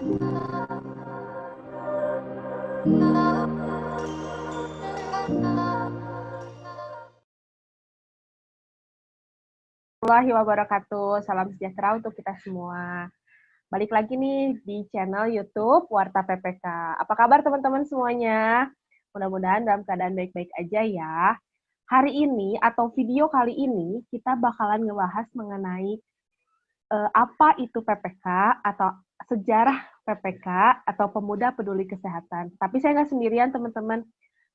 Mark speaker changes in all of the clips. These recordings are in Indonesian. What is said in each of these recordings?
Speaker 1: Warahmatullahi wabarakatuh. Salam sejahtera untuk kita semua. Balik lagi nih di channel YouTube Warta PPK. Apa kabar teman-teman semuanya? Mudah-mudahan dalam keadaan baik-baik aja ya. Hari ini atau video kali ini kita bakalan ngebahas mengenai apa itu PPK atau sejarah PPK atau Pemuda Peduli Kesehatan. Tapi saya nggak sendirian teman-teman.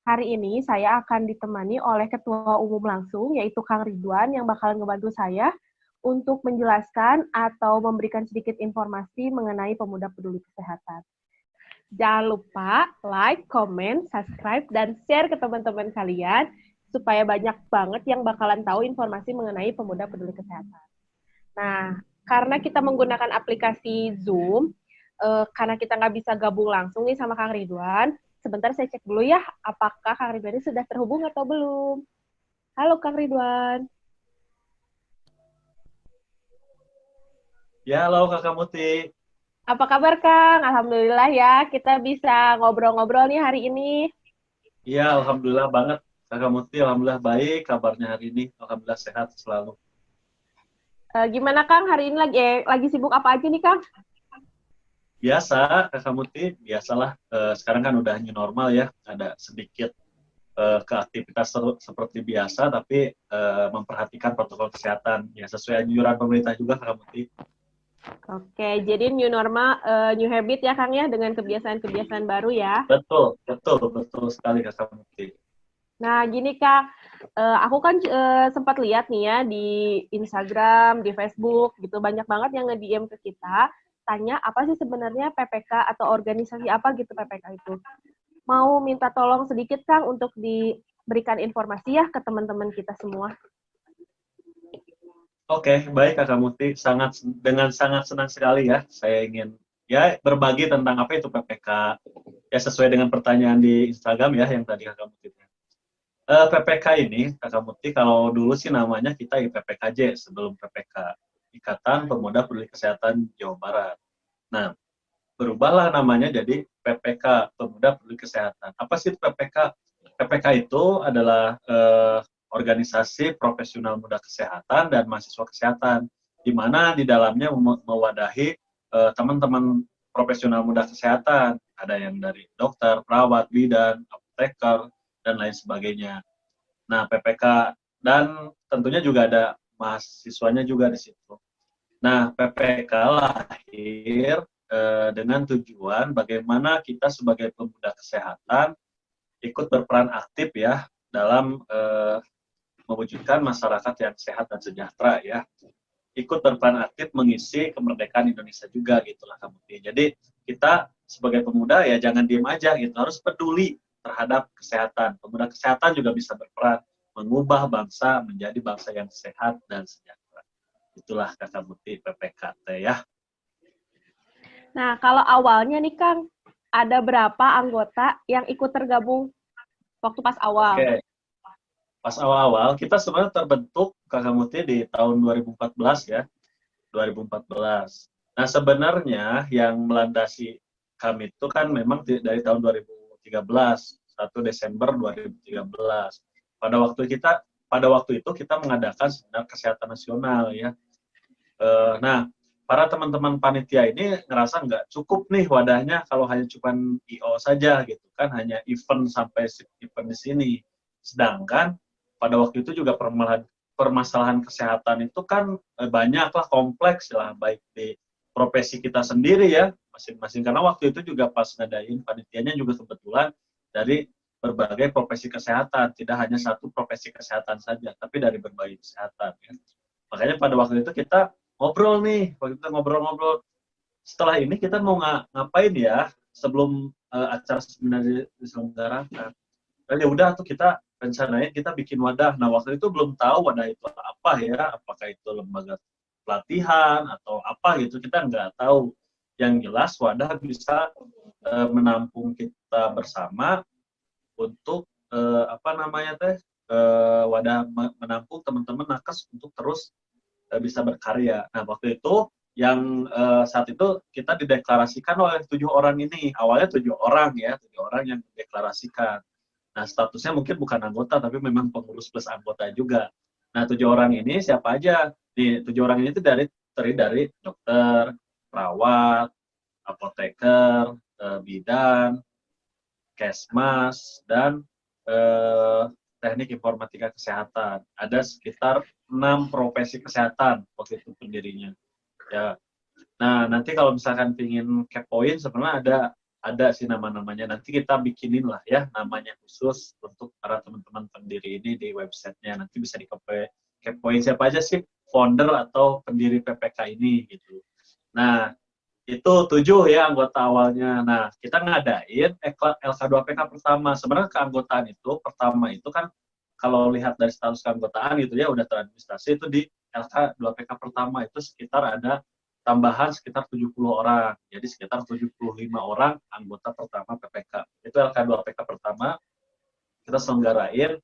Speaker 1: Hari ini saya akan ditemani oleh Ketua Umum langsung, yaitu Kang Ridwan, yang bakalan ngebantu saya untuk menjelaskan atau memberikan sedikit informasi mengenai Pemuda Peduli Kesehatan. Jangan lupa like, comment, subscribe, dan share ke teman-teman kalian, supaya banyak banget yang bakalan tahu informasi mengenai Pemuda Peduli Kesehatan. Nah, karena kita menggunakan aplikasi Zoom, karena kita nggak bisa gabung langsung nih sama Kang Ridwan, sebentar saya cek dulu ya, apakah Kang Ridwan ini sudah terhubung atau belum. Halo Kang Ridwan.
Speaker 2: Ya, halo Kakak Muti.
Speaker 1: Apa kabar Kang? Alhamdulillah ya, kita bisa ngobrol-ngobrol nih hari ini.
Speaker 2: Iya, Alhamdulillah banget. Kakak Muti, Alhamdulillah baik kabarnya hari ini. Alhamdulillah sehat selalu.
Speaker 1: Gimana Kang, hari ini lagi sibuk apa aja nih Kang?
Speaker 2: Biasa, Kakak Muti, biasalah. Sekarang kan udah new normal ya. Ada sedikit keaktivitas seperti biasa, tapi memperhatikan protokol kesehatan. Ya, sesuai anjuran pemerintah juga, Kakak Muti.
Speaker 1: Oke, jadi new normal, new habit ya Kang ya, dengan kebiasaan-kebiasaan baru ya.
Speaker 2: Betul, betul, betul sekali Kakak Muti.
Speaker 1: Nah, gini Kak, aku kan sempat lihat nih ya di Instagram, di Facebook, gitu banyak banget yang nge-DM ke kita, tanya apa sih sebenarnya PPK atau organisasi apa gitu PPK itu. Mau minta tolong sedikit Kang untuk diberikan informasi ya ke teman-teman kita semua.
Speaker 2: Oke, baik Kakak Muti. Dengan sangat senang sekali ya. Saya ingin ya berbagi tentang apa itu PPK. Ya sesuai dengan pertanyaan di Instagram ya yang tadi Kakak Muti. PPK ini Kakak Muti kalau dulu sih namanya kita IPPKJ sebelum PPK, Ikatan Pemuda Peduli Kesehatan Jawa Barat. Nah, berubahlah namanya jadi PPK, Pemuda Peduli Kesehatan. Apa sih itu PPK? PPK itu adalah organisasi profesional muda kesehatan dan mahasiswa kesehatan, di mana di dalamnya mewadahi teman-teman profesional muda kesehatan, ada yang dari dokter, perawat, bidan, apoteker, dan lain sebagainya. Nah, PPK dan tentunya juga ada mahasiswanya juga di situ. Nah, PPK lahir dengan tujuan bagaimana kita sebagai pemuda kesehatan ikut berperan aktif ya dalam mewujudkan masyarakat yang sehat dan sejahtera ya. Ikut berperan aktif mengisi kemerdekaan Indonesia juga gitulah kamu. Jadi kita sebagai pemuda ya jangan diem aja gitu, harus peduli terhadap kesehatan. Pemuda kesehatan juga bisa berperan mengubah bangsa menjadi bangsa yang sehat dan sejahtera. Itulah kata Muti PPKT ya.
Speaker 1: Nah, kalau awalnya nih Kang, ada berapa anggota yang ikut tergabung waktu pas awal?
Speaker 2: Oke, pas awal-awal kita sebenarnya terbentuk Kakak Muti di tahun 2014 ya, 2014. Nah sebenarnya yang melandasi kami itu kan memang dari tahun 2013, 1 Desember 2013. Pada waktu itu kita mengadakan seminar kesehatan nasional ya. Nah, para teman-teman panitia ini ngerasa nggak cukup nih wadahnya kalau hanya cuma IO saja gitu kan, hanya event sampai event di sini. Sedangkan pada waktu itu juga permasalahan kesehatan itu kan banyak lah, kompleks lah, baik di profesi kita sendiri ya, masing-masing. Karena waktu itu juga pas ngadain panitianya juga kebetulan dari berbagai profesi kesehatan, tidak hanya satu profesi kesehatan saja, tapi dari berbagai kesehatan. Ya. Makanya pada waktu itu kita ngobrol nih, waktu kita ngobrol-ngobrol. Setelah ini kita mau ngapain ya sebelum acara seminar diselenggarakan. Dan ya udah tuh kita rencanain kita bikin wadah. Nah waktu itu belum tahu wadah itu apa ya, apakah itu lembaga pelatihan atau apa gitu, kita nggak tahu. Yang jelas wadah bisa menampung kita bersama untuk apa namanya teh wadah menampung teman-teman nakes untuk terus bisa berkarya. Nah waktu itu yang saat itu kita dideklarasikan oleh 7 orang ini. Awalnya 7 orang ya, 7 orang yang dideklarasikan. Nah, statusnya mungkin bukan anggota, tapi memang pengurus plus anggota juga. Nah, 7 orang ini siapa aja? Nih, 7 orang ini terdiri dari dokter, perawat, apoteker, bidan, kesmas, dan teknik informatika kesehatan. Ada sekitar 6 profesi kesehatan waktu itu pendirinya. Ya. Nah, nanti kalau misalkan pingin kepoin, sebenarnya ada sih nama-namanya. Nanti kita bikinin lah ya namanya khusus untuk para teman-teman pendiri ini di websitenya. Nanti bisa kepoin siapa aja sih founder atau pendiri PPK ini gitu. Nah, itu 7 ya anggota awalnya. Nah, kita ngadain LK2PK pertama. Sebenarnya keanggotaan itu pertama itu kan kalau lihat dari status keanggotaan gitu ya udah teradministrasi itu di LK2PK pertama itu sekitar ada tambahan sekitar 70 orang. Jadi sekitar 75 orang anggota pertama PPK. Itu LK2PK pertama kita selenggarain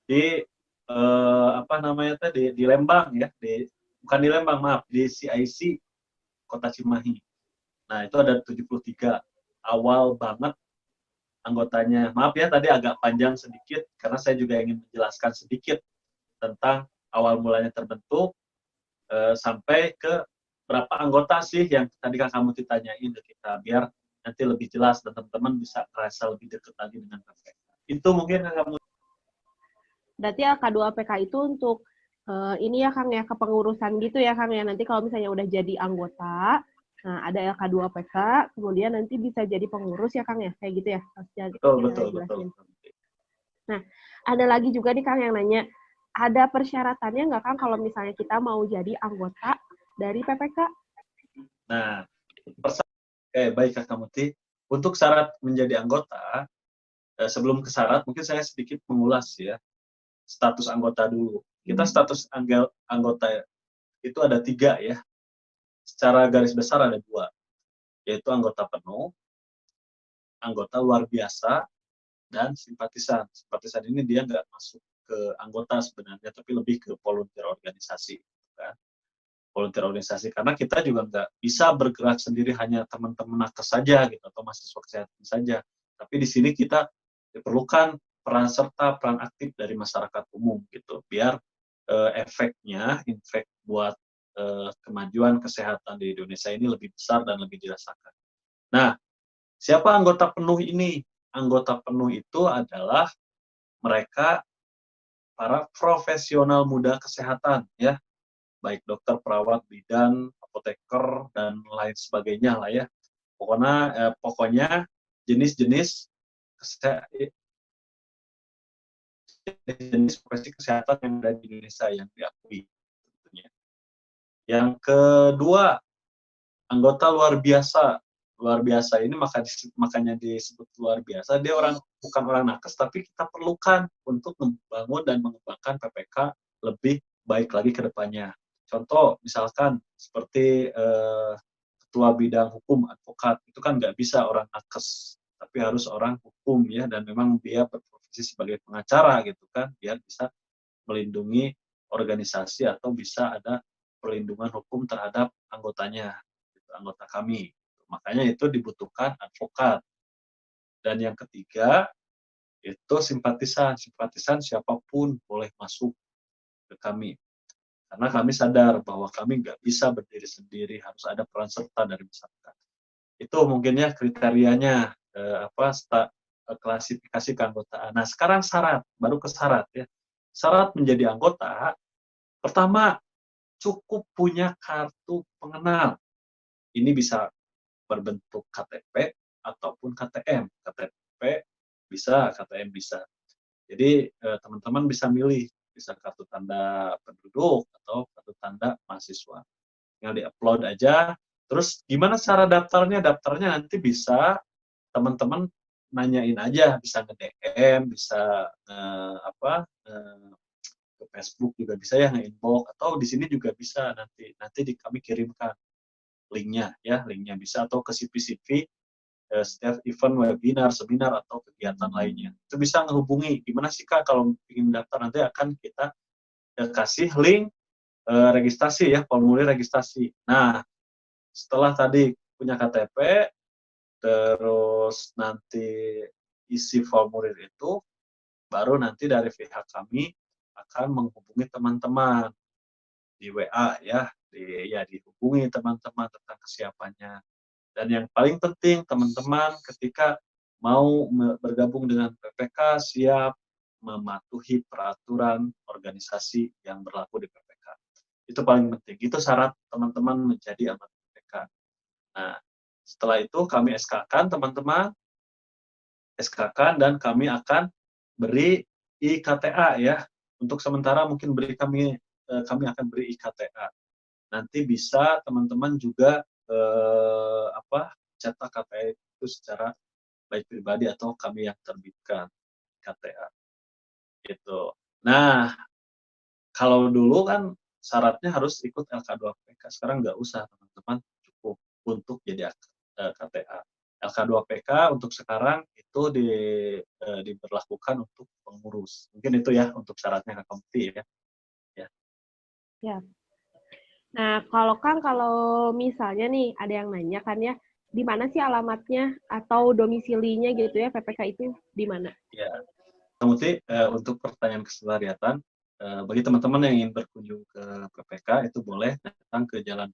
Speaker 2: di apa namanya tadi di Lembang ya, bukan di Lembang, maaf, di CIC Kota Cimahi. Nah, itu ada 73 awal banget anggotanya. Maaf ya, tadi agak panjang sedikit, karena saya juga ingin menjelaskan sedikit tentang awal mulanya terbentuk, sampai ke berapa anggota sih yang tadi Kak kamu ditanyain ke kita, biar nanti lebih jelas dan teman-teman bisa merasa lebih dekat lagi dengan PPK. Itu mungkin Kak kamu.
Speaker 1: Berarti LK2PK itu untuk ini ya Kang ya, kepengurusan gitu ya Kang ya. Nanti kalau misalnya udah jadi anggota, nah ada LK2PK, kemudian nanti bisa jadi pengurus ya Kang ya, kayak gitu ya.
Speaker 2: Betul.
Speaker 1: Nah, ada lagi juga nih Kang yang nanya, ada persyaratannya nggak Kang kalau misalnya kita mau jadi anggota dari PPK?
Speaker 2: Nah, baik Kak Kamuti. Untuk syarat menjadi anggota, sebelum ke syarat, mungkin saya sedikit mengulas ya, status anggota dulu. Kita status anggota itu ada 3 ya. Secara garis besar ada 2, yaitu anggota penuh, anggota luar biasa, dan simpatisan. Simpatisan ini dia nggak masuk ke anggota sebenarnya, tapi lebih ke volunteer organisasi. Kan? Volunteer organisasi, karena kita juga nggak bisa bergerak sendiri hanya teman-teman nakes saja gitu, atau mahasiswa kesehatan saja. Tapi di sini kita diperlukan peran serta, peran aktif dari masyarakat umum gitu, biar efeknya, impact buat kemajuan kesehatan di Indonesia ini lebih besar dan lebih dirasakan. Nah, siapa anggota penuh ini? Anggota penuh itu adalah mereka para profesional muda kesehatan ya, baik dokter, perawat, bidan, apoteker, dan lain sebagainya lah ya. Pokoknya jenis-jenis profesi kesehatan yang ada di Indonesia yang diakui. Tentunya. Yang kedua, anggota luar biasa. Luar biasa ini makanya disebut luar biasa. Dia bukan orang nakes, tapi kita perlukan untuk membangun dan mengembangkan PPK lebih baik lagi ke depannya. Contoh, misalkan seperti ketua bidang hukum, advokat, itu kan nggak bisa orang nakes, tapi harus orang hukum ya, dan memang dia berprofesi sebagai pengacara gitu kan, biar bisa melindungi organisasi atau bisa ada perlindungan hukum terhadap anggotanya, gitu, anggota kami. Makanya itu dibutuhkan advokat. Dan yang ketiga, itu simpatisan. Simpatisan siapapun boleh masuk ke kami. Karena kami sadar bahwa kami nggak bisa berdiri sendiri, harus ada peran serta dari masyarakat. Itu mungkinnya kriterianya, klasifikasi keanggotaan. Nah, sekarang syarat, baru ke syarat ya. Syarat menjadi anggota, pertama, cukup punya kartu pengenal. Ini bisa berbentuk KTP ataupun KTM. KTP bisa, KTM bisa. Jadi teman-teman bisa milih, bisa kartu tanda penduduk atau kartu tanda mahasiswa. Tinggal di-upload aja. Terus gimana cara daftarnya? Daftarnya nanti bisa teman-teman nanyain aja, bisa nge-DM, bisa ke Facebook juga bisa ya, nge-inbox, atau di sini juga bisa nanti kami kirimkan linknya bisa, atau ke CV setiap event webinar, seminar, atau kegiatan lainnya. Itu bisa ngehubungi, gimana sih Kak kalau ingin daftar, nanti akan kita kasih link registrasi ya, formulir registrasi. Nah, setelah tadi punya KTP, terus nanti isi formulir itu, baru nanti dari pihak kami akan menghubungi teman-teman di WA ya, dihubungi teman-teman tentang kesiapannya. Dan yang paling penting teman-teman ketika mau bergabung dengan PPK siap mematuhi peraturan organisasi yang berlaku di PPK. Itu paling penting. Itu syarat teman-teman menjadi anggota PPK. Nah, setelah itu kami SK-kan teman-teman, SK-kan dan kami akan beri IKTA ya. Untuk sementara mungkin kami akan beri IKTA. Nanti bisa teman-teman juga cetak KTA itu secara baik pribadi atau kami yang terbitkan KTA gitu. Nah, kalau dulu kan syaratnya harus ikut LK2PK, sekarang nggak usah teman-teman, cukup untuk jadi KTA. LK2PK untuk sekarang itu diberlakukan untuk pengurus. Mungkin itu ya untuk syaratnya Kak Kamti ya.
Speaker 1: Ya. Nah, kalau misalnya nih ada yang nanya kan ya, di mana sih alamatnya atau domisilinya gitu ya, PPK itu di mana?
Speaker 2: Ya, Kamti, untuk pertanyaan kesekretariatan, bagi teman-teman yang ingin berkunjung ke PPK itu boleh datang ke Jalan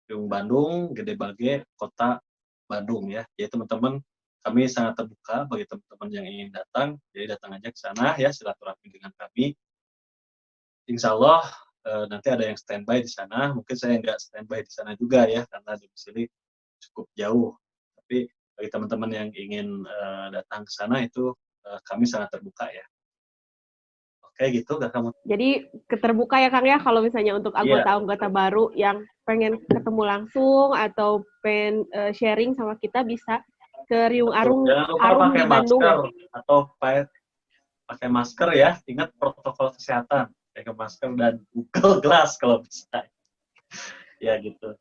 Speaker 2: Piung Bandung, Gede Bage, Kota Bandung ya. Jadi teman-teman kami sangat terbuka bagi teman-teman yang ingin datang, jadi datang aja ke sana ya, silaturahmi dengan kami. Insya Allah nanti ada yang standby di sana, mungkin saya nggak standby di sana juga ya, karena domisili cukup jauh. Tapi bagi teman-teman yang ingin datang ke sana itu kami sangat terbuka ya. Oke gitu, Kak kamu.
Speaker 1: Jadi keterbuka ya Kang ya, kalau misalnya untuk anggota-anggota baru yang pengen ketemu langsung atau pengen sharing sama kita bisa ke Riung Arum
Speaker 2: pakai
Speaker 1: di Bandung
Speaker 2: masker,
Speaker 1: ya.
Speaker 2: atau pakai masker ya, ingat protokol kesehatan, pakai masker dan Google Glass kalau bisa. Ya gitu.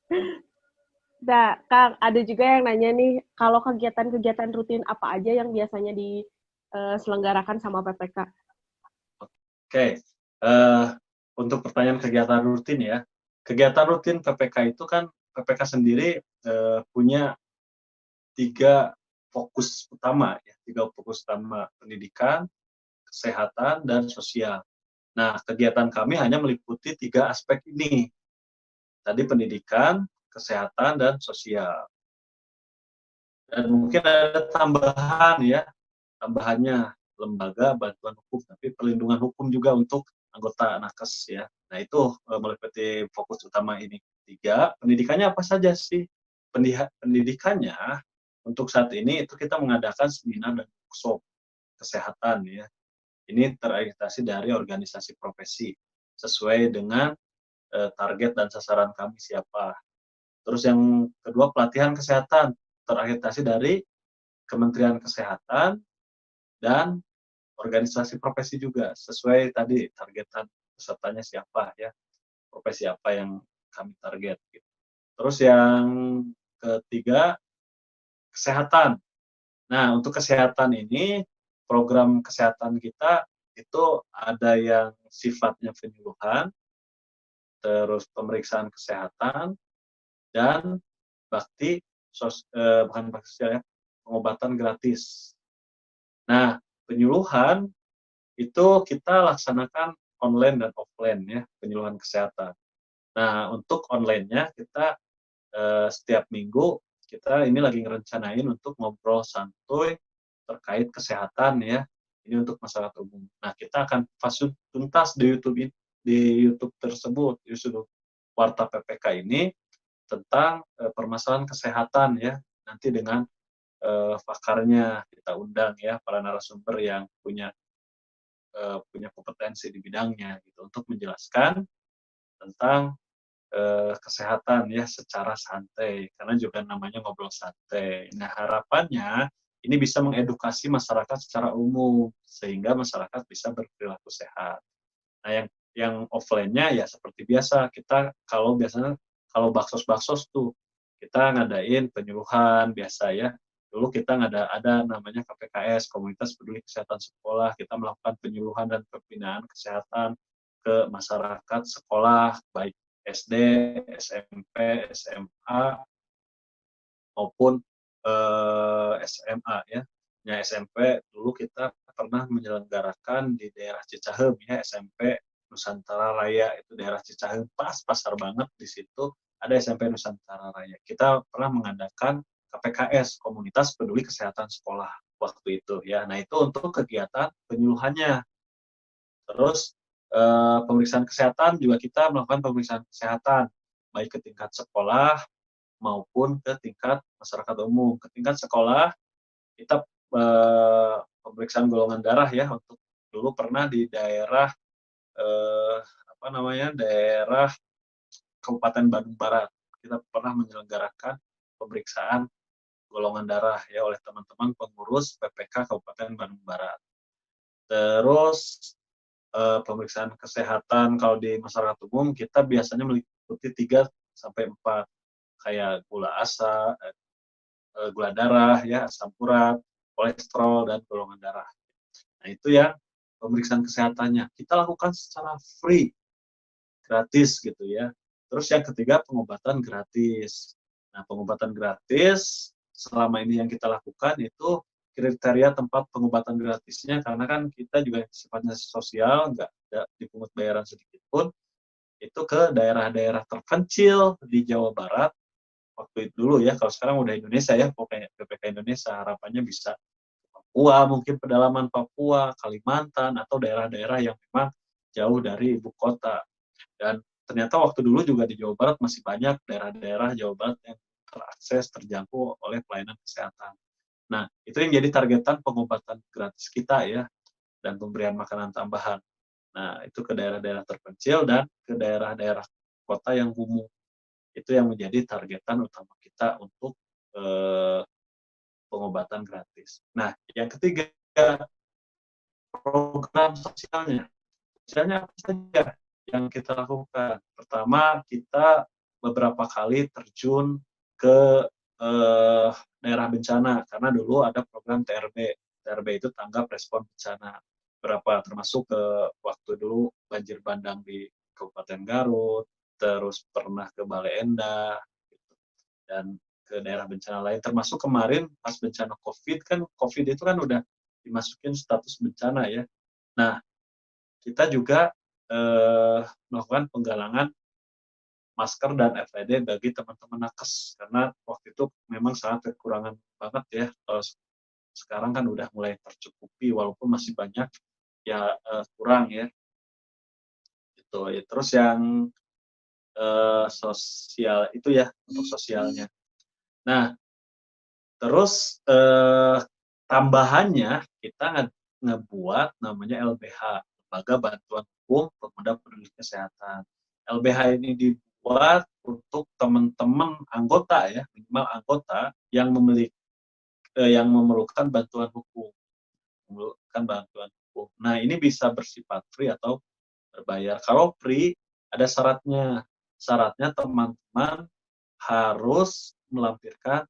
Speaker 1: Nah, Kang, ada juga yang nanya nih, kalau kegiatan-kegiatan rutin apa aja yang biasanya diselenggarakan sama PPK?
Speaker 2: Oke, untuk pertanyaan kegiatan rutin ya, kegiatan rutin PPK itu kan PPK sendiri punya 3 fokus utama ya, 3 fokus utama, pendidikan, kesehatan, dan sosial. Nah, kegiatan kami hanya meliputi 3 aspek ini. Tadi pendidikan, kesehatan, dan sosial. Dan mungkin ada tambahan ya, tambahannya lembaga bantuan hukum, tapi perlindungan hukum juga untuk anggota nakes ya. Nah itu meliputi fokus utama ini 3. Pendidikannya apa saja sih? Pendidikannya untuk saat ini itu kita mengadakan seminar dan workshop kesehatan ya. Ini terakreditasi dari organisasi profesi sesuai dengan target dan sasaran kami siapa. Terus yang kedua pelatihan kesehatan terakreditasi dari Kementerian Kesehatan dan organisasi profesi juga sesuai tadi targetan pesertanya siapa ya, profesi apa yang kami target gitu. Terus yang ketiga kesehatan. Nah, untuk kesehatan ini program kesehatan kita itu ada yang sifatnya penyuluhan, terus pemeriksaan kesehatan, dan bukan bakti sosial ya, pengobatan gratis. Nah, penyuluhan itu kita laksanakan online dan offline ya, penyuluhan kesehatan. Nah, untuk online-nya kita setiap minggu kita ini lagi ngerencanain untuk ngobrol santuy terkait kesehatan ya. Ini untuk masyarakat umum. Nah, kita akan fasih tuntas di YouTube tersebut, YouTube Warta PPK ini tentang permasalahan kesehatan ya. Nanti dengan pakarnya kita undang ya, para narasumber yang punya kompetensi di bidangnya gitu untuk menjelaskan tentang kesehatan ya secara santai, karena juga namanya ngobrol santai. Nah, harapannya ini bisa mengedukasi masyarakat secara umum sehingga masyarakat bisa berperilaku sehat. Nah, yang offline-nya ya seperti biasa, kita biasanya kalau baksos-baksos tuh kita ngadain penyuluhan biasa ya. Dulu kita ada namanya KPKS, Komunitas Peduli Kesehatan Sekolah. Kita melakukan penyuluhan dan pembinaan kesehatan ke masyarakat sekolah, baik SD, SMP, SMA maupun SMA ya. Ya SMP dulu kita pernah menyelenggarakan di daerah Cicahem ya, SMP Nusantara Raya, itu daerah Cicahem, pas pasar banget di situ ada SMP Nusantara Raya. Kita pernah mengadakan KPKS, Komunitas Peduli Kesehatan Sekolah waktu itu ya. Nah, itu untuk kegiatan penyuluhannya. Terus pemeriksaan kesehatan juga kita melakukan pemeriksaan kesehatan baik ke tingkat sekolah maupun ke tingkat masyarakat umum. Ke tingkat sekolah kita pemeriksaan golongan darah ya, untuk dulu pernah di daerah daerah Kabupaten Bandung Barat. Kita pernah menyelenggarakan pemeriksaan golongan darah ya oleh teman-teman pengurus PPK Kabupaten Bandung Barat. Terus pemeriksaan kesehatan kalau di masyarakat umum kita biasanya meliputi 3 sampai 4 kayak gula asa, gula darah ya, asam urat, kolesterol dan golongan darah. Nah, itu ya pemeriksaan kesehatannya. Kita lakukan secara free, gratis gitu ya. Terus yang ketiga pengobatan gratis. Nah, pengobatan gratis selama ini yang kita lakukan itu kriteria tempat pengobatan gratisnya, karena kan kita juga sifatnya sosial, nggak ada dipungut bayaran sedikit pun, itu ke daerah-daerah terpencil di Jawa Barat waktu itu dulu ya. Kalau sekarang udah Indonesia ya, pokoknya PPK Indonesia, harapannya bisa Papua, mungkin pedalaman Papua, Kalimantan, atau daerah-daerah yang memang jauh dari ibu kota. Dan ternyata waktu dulu juga di Jawa Barat masih banyak daerah-daerah Jawa Barat yang terakses, terjangkau oleh pelayanan kesehatan. Nah, itu yang jadi targetan pengobatan gratis kita ya, dan pemberian makanan tambahan. Nah, itu ke daerah-daerah terpencil dan ke daerah-daerah kota yang kumuh. Itu yang menjadi targetan utama kita untuk pengobatan gratis. Nah, yang ketiga, program sosialnya. Sosialnya apa saja yang kita lakukan? Pertama, kita beberapa kali terjun ke daerah bencana, karena dulu ada program TRB. TRB itu tanggap respon bencana. Berapa termasuk ke waktu dulu banjir bandang di Kabupaten Garut, terus pernah ke Bale Endah, gitu. Dan ke daerah bencana lain, termasuk kemarin pas bencana COVID kan, COVID itu kan udah dimasukin status bencana ya. Nah, kita juga melakukan penggalangan masker dan APD bagi teman-teman nakes, karena waktu itu memang sangat kekurangan banget ya. Sekarang kan udah mulai tercukupi walaupun masih banyak ya kurang ya. Gitu ya. Terus yang sosial itu ya, untuk sosialnya. Nah, terus tambahannya kita ngebuat namanya LBH, Lembaga Bantuan Hukum Pemuda Peduli Kesehatan. LBH ini dibuat untuk teman-teman anggota ya, minimal anggota yang memerlukan bantuan hukum. Nah, ini bisa bersifat free atau berbayar. Kalau free ada syaratnya. Syaratnya teman-teman harus melampirkan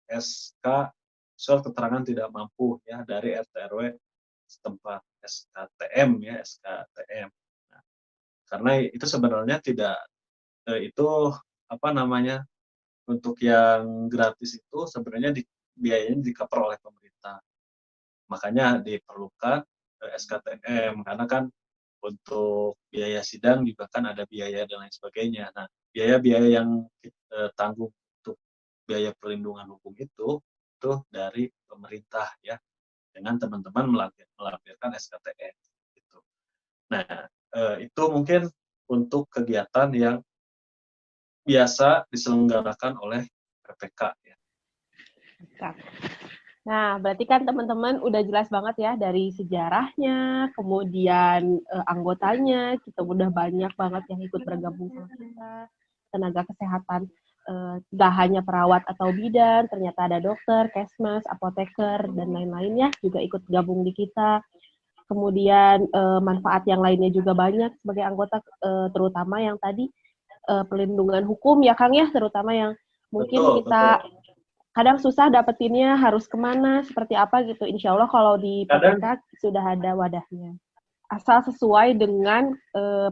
Speaker 2: SK, surat keterangan tidak mampu ya, dari RT RW setempat, SKTM ya, SKTM. Nah, karena itu sebenarnya tidak itu apa namanya, untuk yang gratis itu sebenarnya biayanya di-cover oleh pemerintah. Makanya diperlukan SKTM, karena kan untuk biaya sidang juga kan ada biaya dan lain sebagainya. Nah, biaya-biaya yang tanggung untuk biaya perlindungan hukum itu dari pemerintah ya, dengan teman-teman melampirkan SKTM gitu. Nah, itu mungkin untuk kegiatan yang biasa diselenggarakan oleh PPK ya.
Speaker 1: Nah, berarti kan teman-teman udah jelas banget ya dari sejarahnya, kemudian anggotanya, kita udah banyak banget yang ikut bergabung sama kita, tenaga kesehatan, nggak hanya perawat atau bidan, ternyata ada dokter, kesmas, apoteker, dan lain-lainnya juga ikut gabung di kita. Kemudian manfaat yang lainnya juga banyak sebagai anggota, terutama yang tadi pelindungan hukum ya Kang ya, terutama yang mungkin kita kadang susah dapetinnya, harus kemana, seperti apa gitu. Insya Allah kalau di PPK sudah ada wadahnya. asal sesuai dengan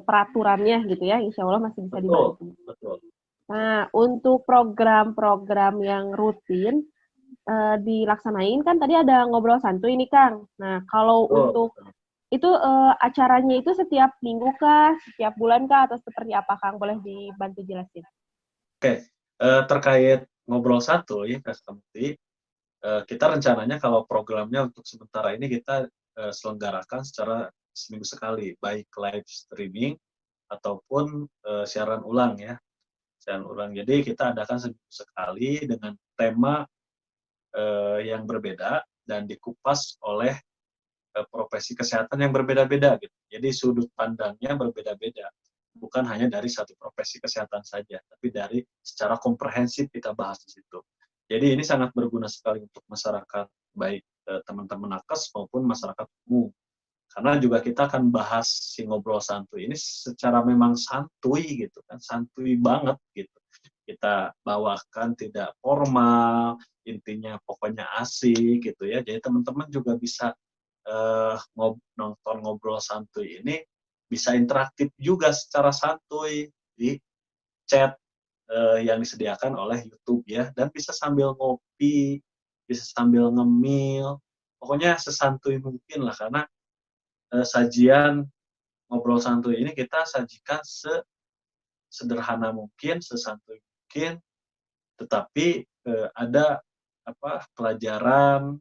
Speaker 1: peraturannya gitu ya, insya Allah masih bisa dibantu.
Speaker 2: Betul.
Speaker 1: Nah, untuk program-program yang rutin dilaksanain kan tadi ada ngobrol santuy nih Kang. Nah, kalau untuk itu acaranya itu setiap minggu kah, setiap bulan kah, atau seperti apa Kang? Boleh dibantu jelasin?
Speaker 2: Oke, terkait ngobrol santuy, Kak Kamti, kita rencananya kalau programnya untuk sementara ini kita selenggarakan secara seminggu sekali, baik live streaming ataupun siaran ulang ya, siaran ulang. Jadi kita adakan seminggu sekali dengan tema yang berbeda dan dikupas oleh profesi kesehatan yang berbeda-beda gitu. Jadi sudut pandangnya berbeda-beda, bukan hanya dari satu profesi kesehatan saja, tapi dari secara komprehensif kita bahas di situ. Jadi ini sangat berguna sekali untuk masyarakat, baik teman-teman nakes maupun masyarakat umum. Karena juga kita akan bahas si ngobrol santuy ini secara memang santuy gitu kan, santuy banget gitu. Kita bawakan tidak formal, intinya pokoknya asik gitu ya. Jadi teman-teman juga bisa nonton ngobrol santuy ini bisa interaktif juga secara santuy di chat yang disediakan oleh YouTube ya, dan bisa sambil ngopi, bisa sambil ngemil, pokoknya sesantuy mungkin lah, karena sajian ngobrol santuy ini kita sajikan sederhana mungkin, sesantuy mungkin, tetapi ada pelajaran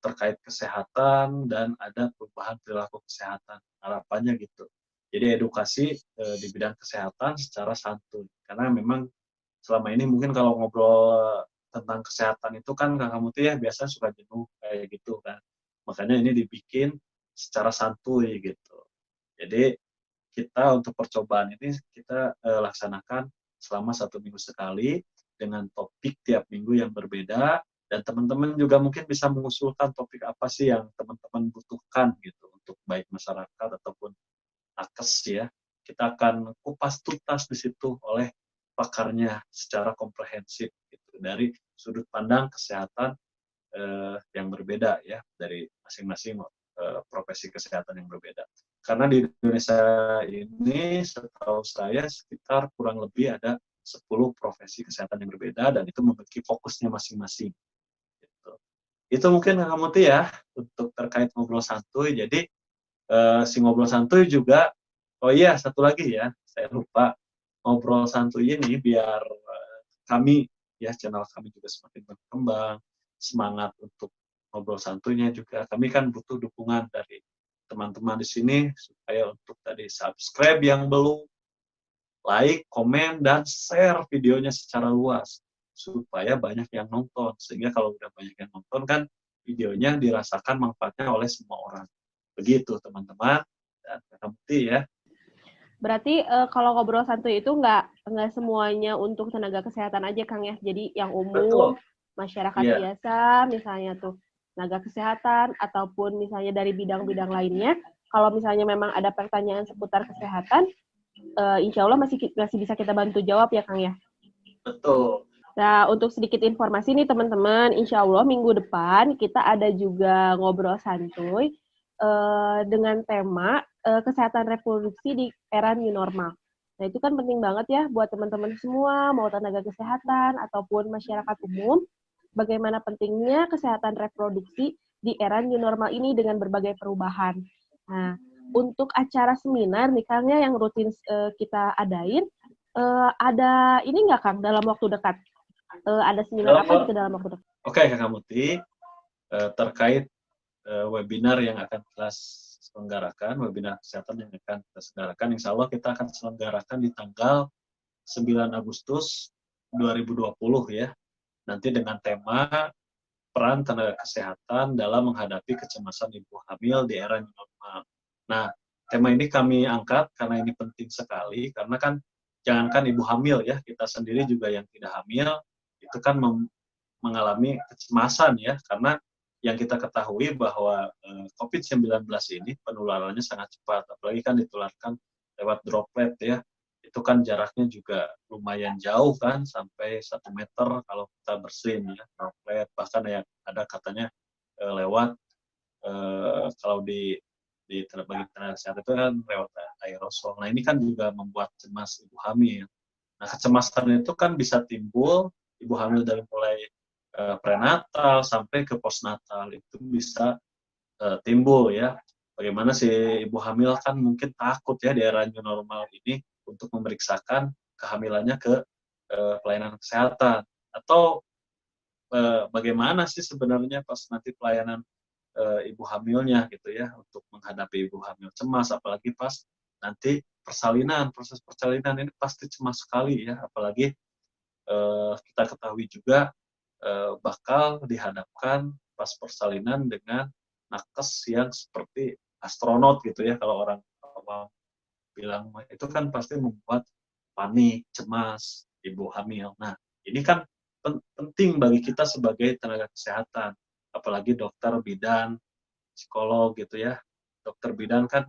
Speaker 2: terkait kesehatan dan ada perubahan perilaku kesehatan, harapannya gitu. Jadi edukasi di bidang kesehatan secara santuy, karena memang selama ini mungkin kalau ngobrol tentang kesehatan itu kan Kak Muti ya biasa suka jenuh kayak gitu kan, makanya ini dibikin secara santuy gitu. Jadi kita untuk percobaan ini kita laksanakan selama 1 minggu sekali dengan topik tiap minggu yang berbeda, dan teman-teman juga mungkin bisa mengusulkan topik apa sih yang teman-teman butuhkan gitu untuk baik masyarakat ataupun nakes ya. Kita akan kupas tuntas di situ oleh pakarnya secara komprehensif gitu, dari sudut pandang kesehatan yang berbeda ya, dari masing-masing profesi kesehatan yang berbeda. Karena di Indonesia ini setahu saya sekitar kurang lebih ada 10 profesi kesehatan yang berbeda dan itu memiliki fokusnya masing-masing. Gitu. Itu mungkin Kak Muti ya untuk terkait ngobrol santuy. Jadi si ngobrol santuy juga, oh iya satu lagi ya, saya lupa, ngobrol santuy ini biar kami ya, channel kami juga semakin berkembang, semangat untuk ngobrol santuйnya juga. Kami kan butuh dukungan dari teman-teman di sini supaya untuk tadi subscribe yang belum, like, komen, dan share videonya secara luas supaya banyak yang nonton. Sehingga kalau udah banyak yang nonton kan videonya dirasakan manfaatnya oleh semua orang. Begitu teman-teman, dan Kak ya.
Speaker 1: Berarti kalau ngobrol santuy itu nggak semuanya untuk tenaga kesehatan aja Kang ya. Jadi yang umum,
Speaker 2: Betul.
Speaker 1: masyarakat
Speaker 2: Iya.
Speaker 1: biasa, misalnya tuh tenaga kesehatan ataupun misalnya dari bidang-bidang lainnya, kalau misalnya memang ada pertanyaan seputar kesehatan, insya Allah masih bisa kita bantu jawab ya Kang ya.
Speaker 2: Betul.
Speaker 1: Nah, untuk sedikit informasi nih teman-teman, insya Allah minggu depan kita ada juga ngobrol santuy dengan tema kesehatan reproduksi di era new normal. Nah, itu kan penting banget ya buat teman-teman semua, mau tenaga kesehatan ataupun masyarakat umum, bagaimana pentingnya kesehatan reproduksi di era new normal ini dengan berbagai perubahan. Nah, untuk acara seminar nih Kang ya yang rutin kita adain, ada ini nggak Kang dalam waktu dekat? Ada seminar apa gitu dalam waktu dekat?
Speaker 2: Oke, Kak Muti, terkait webinar yang akan kita selenggarakan, webinar kesehatan yang akan kita selenggarakan, insya Allah kita akan selenggarakan di tanggal 9 Agustus 2020 ya. Nanti dengan tema peran tenaga kesehatan dalam menghadapi kecemasan ibu hamil di era new normal. Nah, tema ini kami angkat karena ini penting sekali, karena kan jangankan ibu hamil ya, kita sendiri juga yang tidak hamil, itu kan mengalami kecemasan ya, karena yang kita ketahui bahwa COVID-19 ini penularannya sangat cepat, apalagi kan ditularkan lewat droplet ya, itu kan jaraknya juga lumayan jauh kan, sampai 1 meter kalau kita bersin ya, droplet, bahkan ya ada katanya lewat kalau di bagi tenaga kesehatan itu kan lewat aerosol. Nah, ini kan juga membuat cemas ibu hamil. Nah, kecemasan itu kan bisa timbul ibu hamil dari mulai prenatal sampai ke postnatal, itu bisa timbul ya. Bagaimana si ibu hamil kan mungkin takut ya di era new normal ini untuk memeriksakan kehamilannya ke pelayanan kesehatan, atau bagaimana sih sebenarnya pas nanti pelayanan ibu hamilnya gitu ya, untuk menghadapi ibu hamil cemas, apalagi pas nanti persalinan, proses persalinan ini pasti cemas sekali ya, apalagi kita ketahui juga bakal dihadapkan pas persalinan dengan nakes yang seperti astronot gitu ya, kalau orang awam bilang, itu kan pasti membuat panik, cemas ibu hamil. Nah, ini kan penting bagi kita sebagai tenaga kesehatan, apalagi dokter bidan, psikolog gitu ya. Dokter bidan kan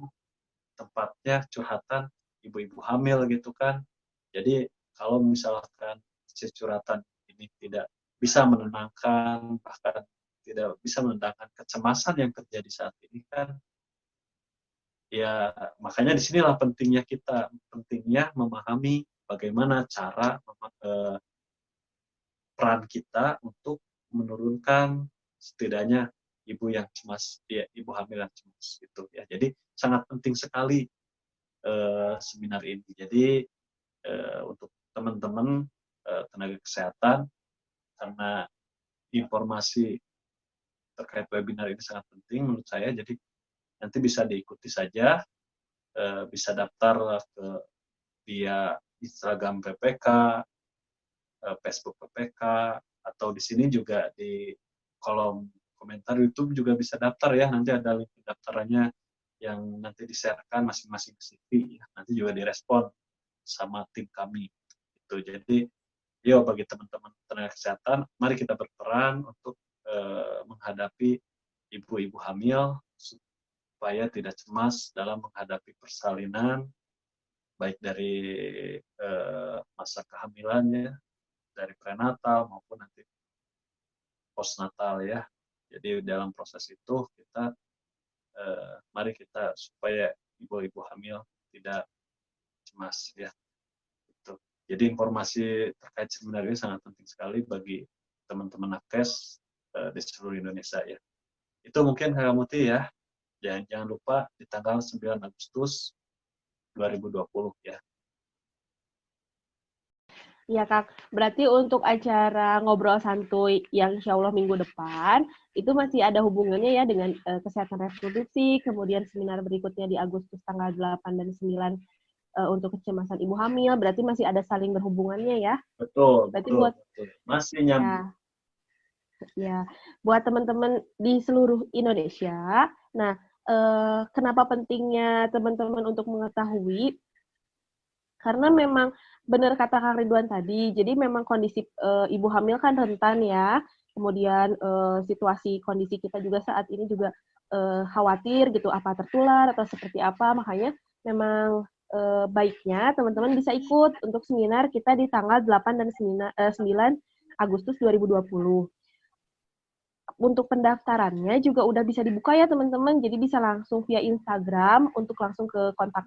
Speaker 2: tempatnya curhatan ibu-ibu hamil gitu kan. Jadi kalau misalkan si curhatan ini tidak bisa menenangkan, bahkan tidak bisa menenangkan kecemasan yang terjadi saat ini kan, ya makanya disinilah pentingnya memahami bagaimana cara peran kita untuk menurunkan setidaknya ibu yang cemas, ya, ibu hamil yang cemas gitu ya. Jadi sangat penting sekali seminar ini. Jadi untuk teman-teman tenaga kesehatan, karena informasi terkait webinar ini sangat penting menurut saya, jadi nanti bisa diikuti saja, bisa daftar ke via Instagram PPK, Facebook PPK, atau di sini juga di kolom komentar YouTube juga bisa daftar ya, nanti ada link pendaftarannya yang nanti di-sharekan masing-masing CV, ya. Nanti juga direspon sama tim kami. Gitu. Jadi, yuk bagi teman-teman tenaga kesehatan, mari kita berperan untuk menghadapi ibu-ibu hamil supaya tidak cemas dalam menghadapi persalinan, baik dari masa kehamilannya, dari prenatal maupun nanti postnatal ya. Jadi dalam proses itu kita mari kita supaya ibu-ibu hamil tidak cemas ya. Gitu. Jadi informasi terkait seminar ini sangat penting sekali bagi teman-teman nakes di seluruh Indonesia ya. Itu mungkin Kak Muti ya. Jangan lupa di tanggal 9 Agustus 2020 ya.
Speaker 1: Iya Kak, berarti untuk acara ngobrol santuy yang insya Allah minggu depan, itu masih ada hubungannya ya dengan kesehatan reproduksi, kemudian seminar berikutnya di Agustus tanggal 8 dan 9 untuk kecemasan ibu hamil, berarti masih ada saling berhubungannya ya.
Speaker 2: Betul,
Speaker 1: Berarti
Speaker 2: betul,
Speaker 1: buat
Speaker 2: betul. Masih nyambung.
Speaker 1: Ya, buat teman-teman di seluruh Indonesia, nah kenapa pentingnya teman-teman untuk mengetahui? Karena memang benar kata Kang Ridwan tadi, jadi memang kondisi ibu hamil kan rentan ya, kemudian situasi kondisi kita juga saat ini juga khawatir gitu, apa tertular atau seperti apa, makanya memang baiknya teman-teman bisa ikut untuk seminar kita di tanggal 8 dan 9 Agustus 2020. Untuk pendaftarannya juga udah bisa dibuka ya teman-teman, jadi bisa langsung via Instagram untuk langsung ke kontak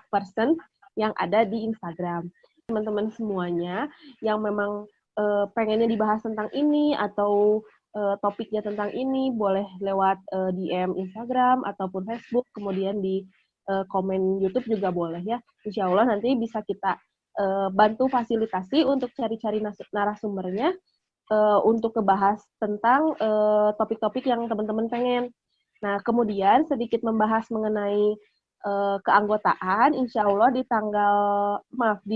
Speaker 1: person yang ada di Instagram. Teman-teman semuanya yang memang pengennya dibahas tentang ini atau topiknya tentang ini, boleh lewat DM Instagram ataupun Facebook, kemudian di komen YouTube juga boleh ya. Insya Allah nanti bisa kita bantu fasilitasi untuk cari-cari narasumbernya untuk ngebahas tentang topik-topik yang teman-teman pengen. Nah, kemudian sedikit membahas mengenai keanggotaan, insya Allah di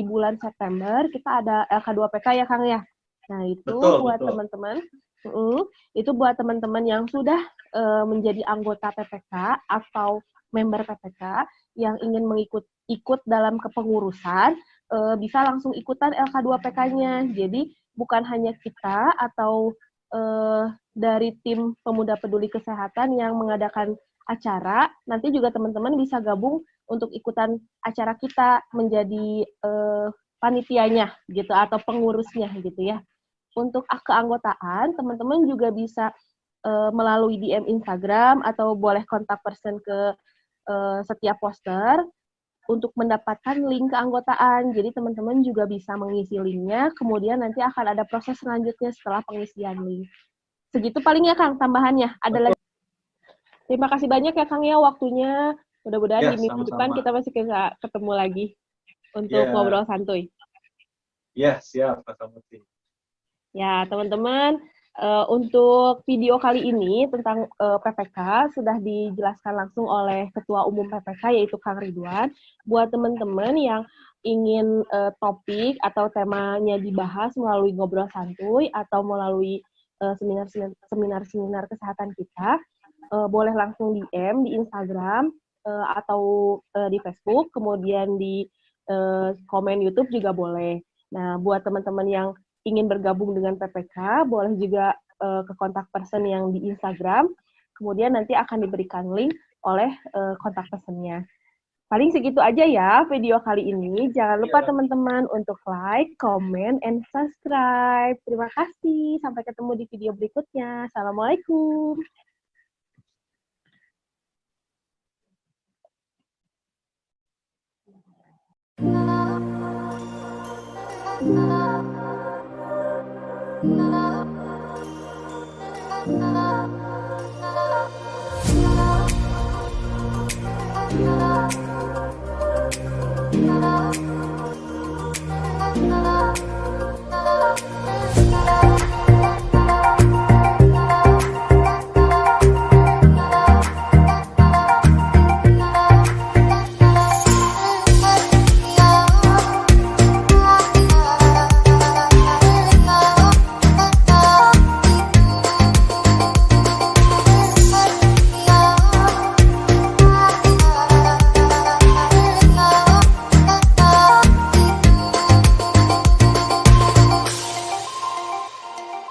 Speaker 1: bulan September kita ada LK2PK ya Kang ya. Nah itu buat teman-teman, itu buat teman-teman yang sudah menjadi anggota PPK atau member PPK yang ingin ikut dalam kepengurusan, bisa langsung ikutan LK2PK-nya. Jadi bukan hanya kita atau dari tim Pemuda Peduli Kesehatan yang mengadakan acara, nanti juga teman-teman bisa gabung untuk ikutan acara kita menjadi panitianya gitu atau pengurusnya gitu ya. Untuk keanggotaan, teman-teman juga bisa melalui DM Instagram atau boleh kontak person ke setiap poster untuk mendapatkan link keanggotaan. Jadi teman-teman juga bisa mengisi linknya, kemudian nanti akan ada proses selanjutnya setelah pengisian link. Segitu paling ya Kang tambahannya. Ada lagi. Terima kasih banyak ya Kang ya waktunya. Mudah-mudahan
Speaker 2: Ya,
Speaker 1: di minggu depan kita masih bisa ketemu lagi untuk ngobrol santuy.
Speaker 2: Ya, siap Kak Muti.
Speaker 1: Ya, teman-teman, untuk video kali ini tentang PPK sudah dijelaskan langsung oleh Ketua Umum PPK yaitu Kang Ridwan. Buat teman-teman yang ingin topik atau temanya dibahas melalui ngobrol santuy atau melalui seminar kesehatan kita, boleh langsung DM di Instagram atau di Facebook, kemudian di komen YouTube juga boleh. Nah, buat teman-teman yang ingin bergabung dengan PPK, boleh juga ke kontak person yang di Instagram, kemudian nanti akan diberikan link oleh kontak personnya. Paling segitu aja ya video kali ini. Jangan lupa teman-teman untuk like, comment, and subscribe. Terima kasih. Sampai ketemu di video berikutnya. Assalamualaikum.